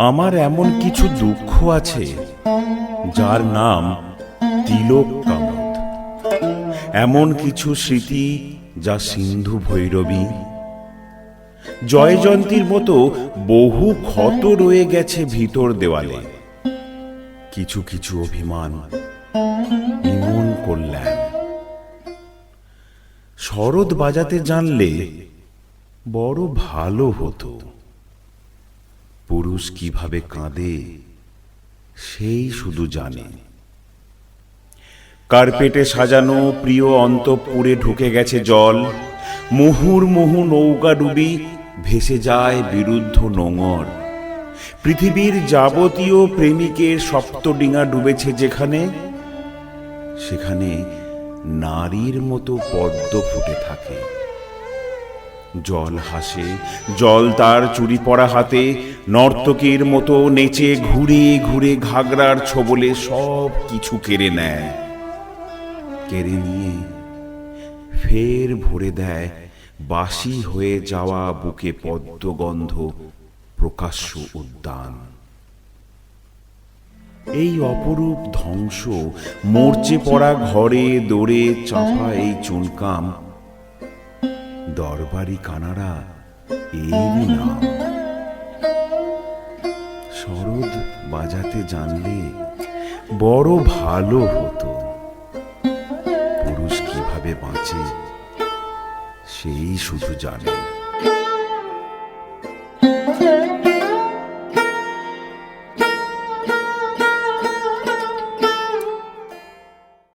আমার এমন কিছু দুঃখ আছে যার নাম তিলক কামদ, এমন কিছু স্মৃতি যা সিন্ধু ভৈরবী। জয়জন্তীর মতো বহু ক্ষত রয়ে গেছে ভিতর দেওয়ালে। কিছু কিছু অভিমান, ইমন কল্যাণ। শরৎ বাজাতে জানলে বড় ভালো হতো। পুরুষ কিভাবে কাঁদে সেই শুধু জানে। কার্পেটে সাজানো প্রিয় অন্তঃপুরে ঢুকে গেছে জল। মুহুর্মুহু নৌকা ডুবি ভেসে যায় বিরুদ্ধ নোঙর। পৃথিবীর যাবতীয় প্রেমিকের সপ্তডিঙা ডুবেছে যেখানে, সেখানে নারীর মতো পদ্ম ফুটে থাকে। জল হাসে, জল তার চুরি পরা হাতে নর্তকীর মতো নেচে ঘুরে ঘুরে ঘাগরার ছোবলে সব কিছু কেড়ে নেয়। কেড়ে নিয়ে ফের ভরে দেয় বাসি হয়ে যাওয়া বুকে পদ্মগন্ধ প্রকাশ্য উদ্যান। এই অপরূপ ধ্বংস মরচে পড়া ঘরে দৌড়ে চাপা এই চুনকাম, দরবারি কানাড়া এরই নাম। শরৎ বাজাতে জানলে বড় ভালো হতো। পুরুষ কিভাবে বাঁচে সেই শুধু জানে।